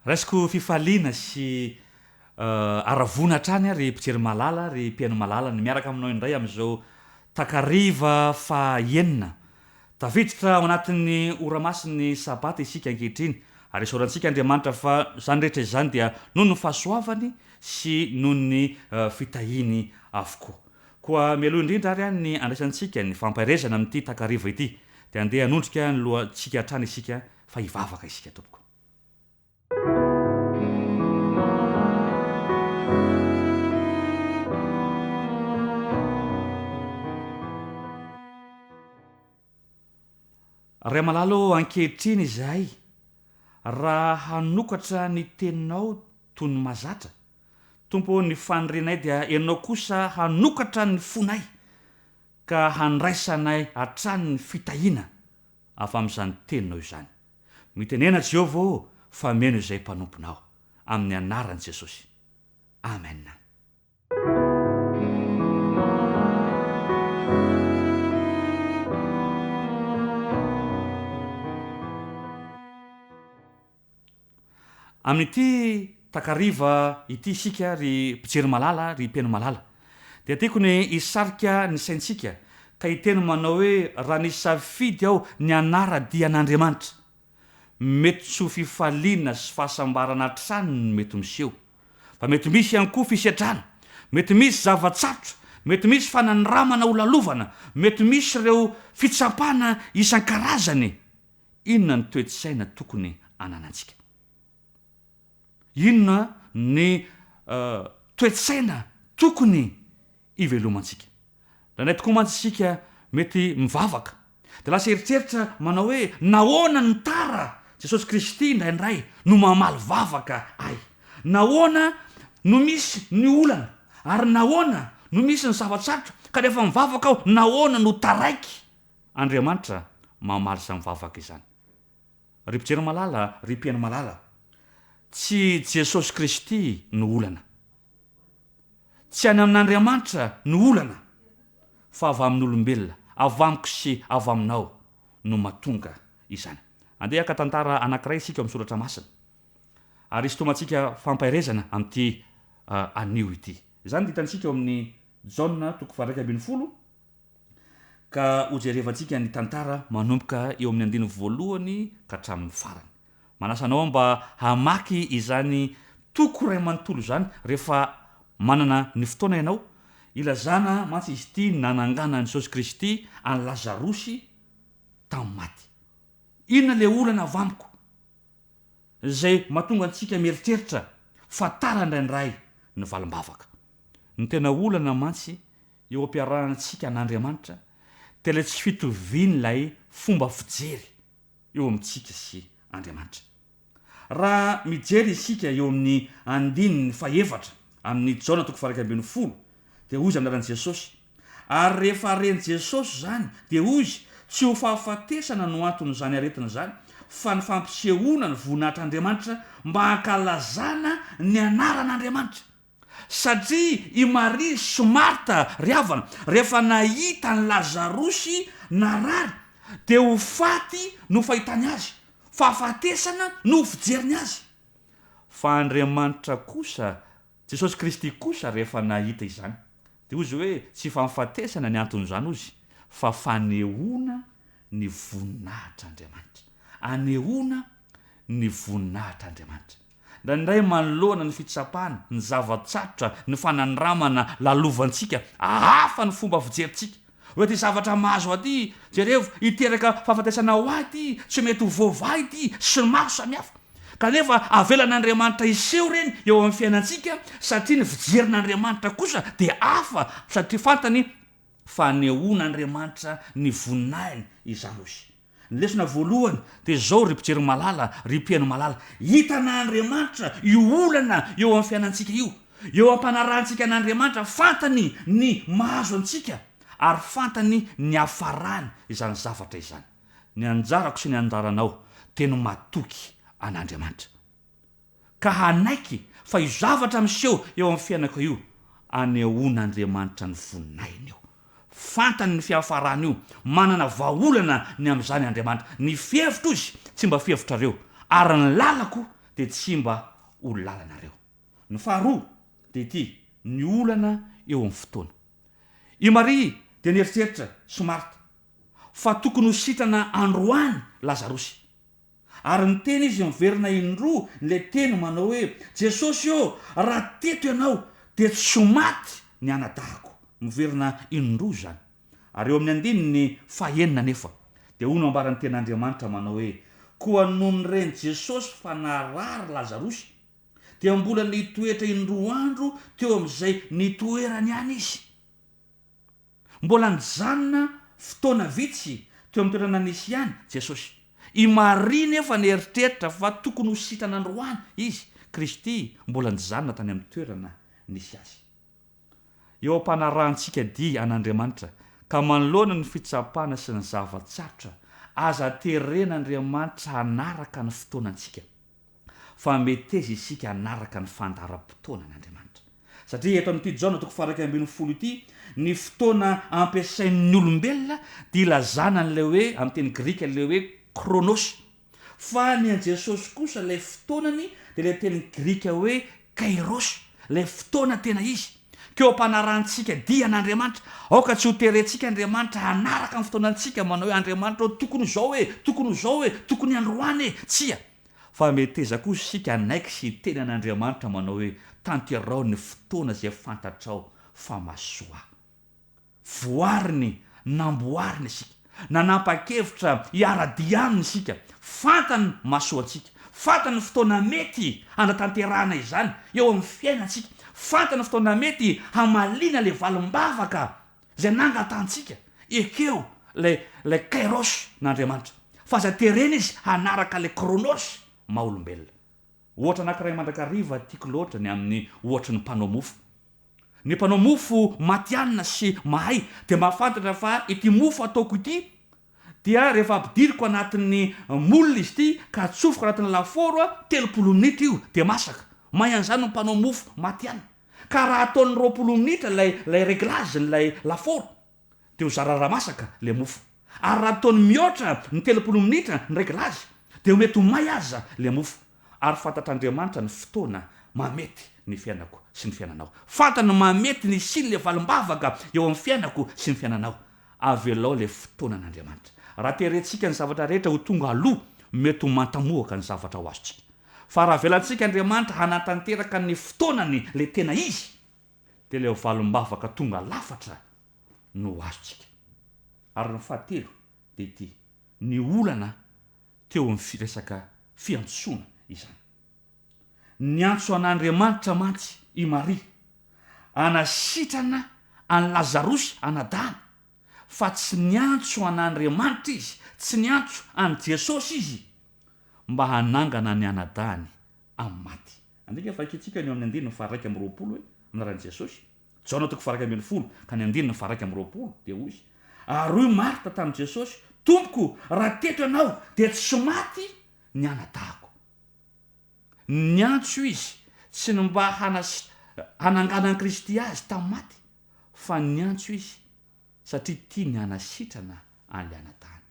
Raisiko fifaliana sy aravona hatrany ry mpijery malala ry mpiaino malala ny miaraka aminao indray am'izao takariva fa enina tafiditra ao anatin'ny oramasiny sabata isika ankehitriny ary isaorantsika Andriamanitra fa zany rehetra izany dia noho ny fahasoavany sy noho ny fitahiny avokoa. Koa mialoha indrindra ary ny andraisantsika ny fampairezana amin'ity takariva ity dia andeha hanondrika ny lohantsika hatrany isika fa hivavaka isika tompoko. Ray malalo ankehitriny izahay raha hanokatra ny teninao toy ny mazatra tompo ny fanorenay dia ianao kosa hanokatra ny fonay ka handraisanay hatrany ny fitahina afa amin'izany teninao izany. Mitenena Jehova fa meno izay mpanomponao amin'ny anaran'i Jesosy. Amen. Amin'ity takariva ity isika ry mpijery malala ry mpiaino malala dia tiako ny isarika ny saintsika ka hiteny manao hoe raha ny safidy aho ny anara-dia an'Andriamanitra mety tsy ho fifaliana sy fahasambarana hatrany no mety miseho fa mety misy ihany koa fisetrana, mety misy zava-tsarotra, mety misy fanandramana ho lalovana, mety misy ireo fitsapana isan-karazany. Inona ny toe-tsaina tokony ananantsika? Inona ny toe-tsaina tokony ivelomantsika? Ranay tokoa mantsika mety mivavaka dia lasa eritreritra manao hoe nahoana ny tara Jesosy Kristy indraindray no mamaly vavaka ay, nahoana no misy ny olana ary nahoana no misy ny zava-tsarotra ka rehefa mivavaka aho nahoana no taraiky. Andriamanitra mamaly izany mivavaka izany. Ry mpijery malala ry mpiaino malala, tsy Jesosy Kristy no olana, tsy any amin'Andriamanitra no olana, fa avy amin'olombelona, avy amiko sy avy aminao no mahatonga izany. Andeha ka tantara anankiray isika amin'ny soratra masina ary izy tomantsika fampairezana amin'ity anio ity. Izany ditantsika eo amin'ny Jaona 1:20 ka hojerevantsika ny tantara manomboka eo amin'ny 1 ka hatramin'ny farany. Manasanao mba hamaky izany toko ray manontolo izany rehefa manana ny fotoana ianao, ilazana mantsy izy ity nananganan'i Jesosy Kristy any Lazarosy tamin'ny maty. Inona le olana avy amiko izay mahatonga antsika mieritreritra fa tara indraindray ny valim-bavaka. Ny tena olana mantsy eo ampiarahantsika an'Andriamanitra dia ilay tsy fitovian'ilay fomba fijery eo amintsika sy Andriamanitra. Raha mijery isika eo amin'ny 2:4 amin'ny Jaona 1:20 dia hozy amin'anaran'i Jesosy, ary rehefa ren'i Jesosy zany dia hozy tsy ho fahafatesana no anton'izany aretina izany fa ny fampisehoana ny voninahitran'Andriamanitra mba hankalazana ny anaran'Andriamanitra. Satria i Maria sy Marta ry havana rehefa nahita ny Lazarosy narary dia ho faty no fahitany azy, fahafatesana no fijeriny azy. Fa Andriamanitra kosa, Jesosy Kristy kosa rehefa nahita izany dia hozy hoe tsy fahafatesana ny anton'izany hozy fa fanehoana ny voninahitr'Andriamanitra, anehoana ny voninahitr'Andriamanitra. Ndraindray manoloana ny fitsapana, ny zava-tsarotra, ny fanandramana lalovantsika hafa ny fomba fijerintsika. Hoe ty zavatra mahazo aty, jerevo iteraka fahafatesana ho aty, tsy mety ho voava ity sy ny maro samihafa. Kanefa avelan'Andriamanitra iseho reny eo amin'ny fiainantsika satria ny fijerin'Andriamanitra kosa dia hafa satria fantany fanehoan'Andriamanitra ny voninahiny izany ozy. Ny lesona voalohany dia zao ry mpijery malala ry mpiaino malala, hitan'Andriamanitra io olana eo amin'ny fiainantsika io, eo ampanarahantsika an'Andriamanitra fantany ny mahazo antsika ary fantany ny hafarany izany zavatra izany. Ny anjarako sy ny anjaranao teny matoky an'Andriamanitra ka hanaiky fa io zavatra miseho eo amin'ny fiainako io anehoan'Andriamanitra ny voninahiny io. Fantany ny fihafarany io, manana vahaolana ny amin'izany Andriamanitra. Ny fihevitra ozy tsy mba fihevitrareo ary ny lalako dia tsy mba ho lalanareo. Ny faharoa dia ity ny olana eo amin'ny fotoana. I Maria dia nieritreritra sy Marta fa tokony ho sitrana androany Lazarosy, ary ny teny izy miverina indroa le teny manao hoe Jesosy eo, raha teto ianao dia tsy ho maty ny anadahako. Miverina indroa zany. Ary eo amin'ny andininy fahaenina nefa dia hono ambaran'ny ten'Andriamanitra manao hoe koa noho ny reny Jesosy fa narary Lazarosy dia mbola nitoetra indroa andro teo amin'izay nitoerany any izy. Mbola nijanona fotoana vitsy teo amin'ny toerana nisy ihany Jesosy. I Maria nefa nieritreritra fa tokony ho sitrana androany izy. Kristy mbola nijanona tany amin'ny toerana nisy azy. Eo am-panarahantsika dia an'Andriamanitra ka manoloana ny fitsapana sy ny zavatsarotra, aza teren'Andriamanitra hanaraka ny fotoanantsika, fa mety izy isika hanaraka ny fandaharam-potoana an'Andriamanitra. Satria eto amin'ity Jaona 2:10 ity, ny fotoana ampiasain'ny olombelona dia ilazana an'ilay hoe amin'ny teny grika ilay hoe kronos, fa ny an Jesosy kosa ilay fotoanany dia ilay teny grika hoe kairos, ilay fotoana tena izy. Keo am-panarahantsika dia an'Andriamanitra, aoka tsy ho terentsika Andriamanitra hanaraka ny fotoanantsika manao hoe Andriamanitra tokony zao hoe, tokony zao hoe, tokony androany e, tsia. Fa mety eza kosa isika anaiky sy teny an'Andriamanitra manao hoe tanterao ny fotoana izay fantatrao fa masoa. Voariny, namboariny isika, nanapa-kevitra hiara-dianina isika, fantany masoantsika, fantany fotoana mety hanatanterahana izany eo amin'ny fiainantsika, fantany fotoana mety hamaliana le valim-bavaka izay nangatantsika. Ekeo le kairos n'Andriamanitra, fa aza terena izy hanaraka le kronos maha-olombelona. Ohatra anankiray mandrakariva tiako loatra ny amin'ny ohatra ny mpanao mofo. Ny mpanao mofo matianina sy mahay dia mahafantatra fa ity mofo ataoko ity dia rehefa ampidiriko anatin'ny molina izy ity ka atsofoko anatin'ny laforo 30 minitra io dia masaka. Mahay an'izany ny mpanao mofo matianina. Ka raha ataon'ny 20 minitra lay réglage lay laforo dia ho zarara masaka le mofo. Ary raha ataony mihoatra ny 30 minitra ny réglage dia ho mety ho may aza le mofo. Ary fantatr'Andriamanitra ny fotoana mamety ny fiainako sy ny fiainanao. Fantany mamety ny siny le valim-bavaka eo amin'ny fiainako sy ny fiainanao. Avelao le fotoana an'Andriamanitra. Raha terentsika ny zavatra rehetra ho tonga aloha, mety ho mantamoaka ny zavatra ho azontsika. Fa raha velantsika Andriamanitra hanatanteraka ny fotoanany le tena izy, dia le valim-bavaka tonga lafatra no azontsika. Ary ny fahatelo dia ity, ny olana teo amin'ny firesaka fiantsoana izany. Ny antso an'Andriamanitra mantsy i Maria anasitrana an Lazarosy anadahana, fa tsy niantso an'Andriamanitra izy, tsy niantso an Jesosy izy mba hanangana ny anadahany amin'ny maty. Andika fa ikitsika ny eo amin'ny 1:20 hoe anaran'i Jesosy. Jaona 2:20 ka ny 1:20 dia hoy izy, ary hoy Marta tamin'i Jesosy, tompoko, raha teto ianao dia tsy maty ny anadahako. Niantso izy tsy ny mba hananganan'i Kristy azy tamin'ny maty, fa niantso izy satria tia ny hanasitrana an'le anadahany.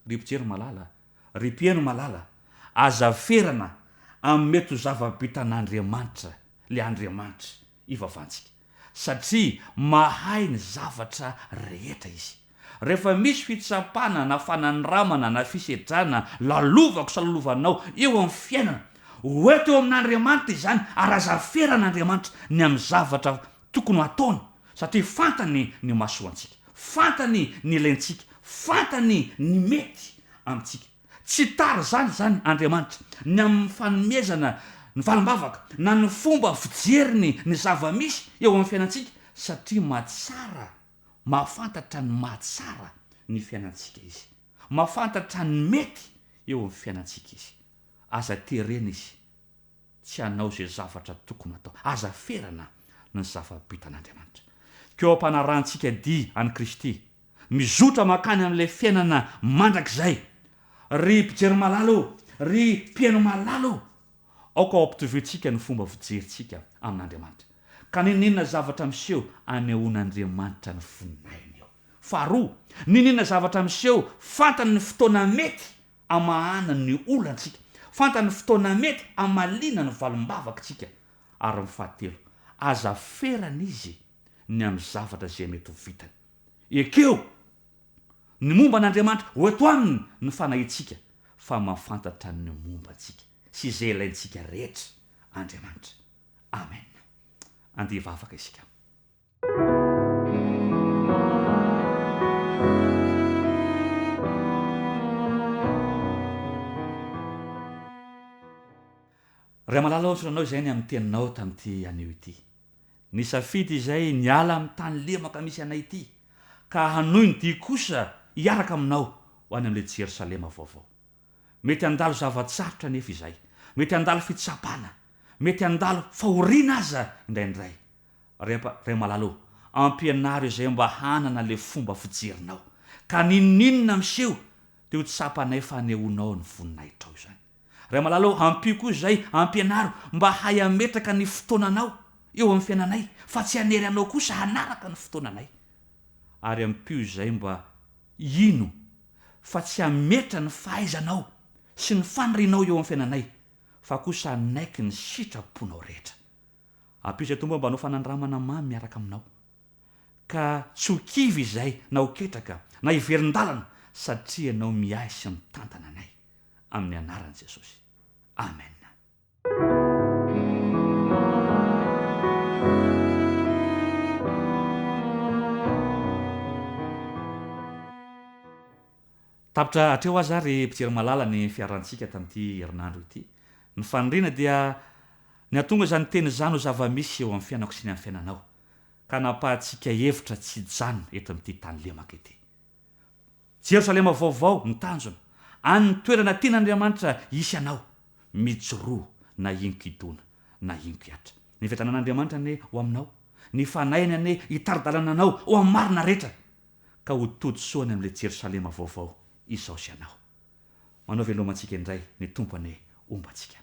Ry mpijery malala, ry mpieno malala, azaferana amin'ny mety ho zava-bitan'Andriamanitra le Andriamanitra ivavantsika, satria mahay ny zavatra rehetra izy. Rehefa misy fitsapana na fanandramana na fisedrana lalovako sa lalovanao eo amin'ny fiainana, hoeto eo amin'Andriamanitra izany, ary azaferan'Andriamanitra ny amin'ny zavatra tokony ataony, satria fantany ny masoantsika, fantany ny ilaintsika, fantany ny mety amintsika. Tsy tara zany Andriamanitra ny amin'ny fanomezana ny valim-bavaka na ny fomba fijeriny ny zava-misy eo amin'ny fiainantsika, satria mahatsara, mahafantatra ny mahatsara ny fiainantsika izy, mahafantatra ny mety eo amin'ny fiainantsika izy. Aza terena izy tsy hanao zay zavatra tokony atao, aza ferana ny zava-bitan'Andriamanitra. Keo am-panarahantsika dia an'i Kristy mizotra makany amin'ilay fiainana mandrakizay. Ry mpijery malalo, ry mpieno malalo, aoka ao ampitovetsika ny fomba fijerintsika amin'Andriamanitra. Ka ninona zavatra miseho anehoan'Andriamanitra ny voninainy eo. Faharoa, ninona zavatra miseho fantany ny fotoana mety amahana ny olantsika, fantany fotoana mety amalina ny valombavaka tsika ary mifahatelo aza ferana izy ny amin'ny zavatra zay mety ho vitany ekeo ny momba an'Andriamanitra ho eto aminy ny fanahitsika fa mahafantatra ny momba antsika sy izay ilaintsika rehetra Andriamanitra. Amen. Andeha hivavaka isika. Ray malala ohatranao izay ny amin'ny teninao tamin'ity anio ity. Ny safidy izay niala amin'ny tany lemaka misy anay ity ka hanoy ny dia kosa hiaraka aminao ho any amin'ilay Jerosalema vaovao. Mety handalo zavatsarotra nefa izay. Mety handalo fitsapana. Mety handalo fahoriana aza indraindray. Ray malala ampianaro izay mba hanana le fomba fijerinao. Ka ninona miseho dia ho tsapanay fa hanehoanao ny voninahitra izany. Ray malala ampio koa izay ampianaro mba hay ametraka ny fotoananao eo amin'ny fiainanay fa tsy hanery anao kosa hanaraka ny fotoananay. Ary ampio izay mba ino fa tsy hametra ny fahaizanao sy ny fanirianao eo amin'ny fiainanay fa kosa hanaiky ny sitraponao rehetra. Ampio izay tomba mba anao fanandramana mamy miaraka aminao ka tsy ho kivy izay na ho ketraka na hiverin-dalana satria ianao mihay sy mitantana anay amin'ny anaran'i Jesosy. Amen. Tapitra hatreo aza ry mpijery malala ny fiarantsika tamin'ity herinandro ity. Ny faniriana dia ny atonga izany teny izany ho zava-misy eo amin'ny fiainako sy ny amin'ny fiainanao ka nampahantsika hevitra tsy hijanona eto amin'ity tany lemaka ity. Jerosalema vaovao ny tanjona, any ny toerana tian'Andriamanitra hisy anao, mijoroa na inoko idona na inoko hiatra. Ny vetranan'Andriamanitra ane ho aminao, ny fanainy ane hitaridalana anao ho amin'ny marina rehetra ka ho toditsoany amin'ilay Jerosalema vaovao izao sy anao. Manao velomantsika indray ny tompo ane ombantsika.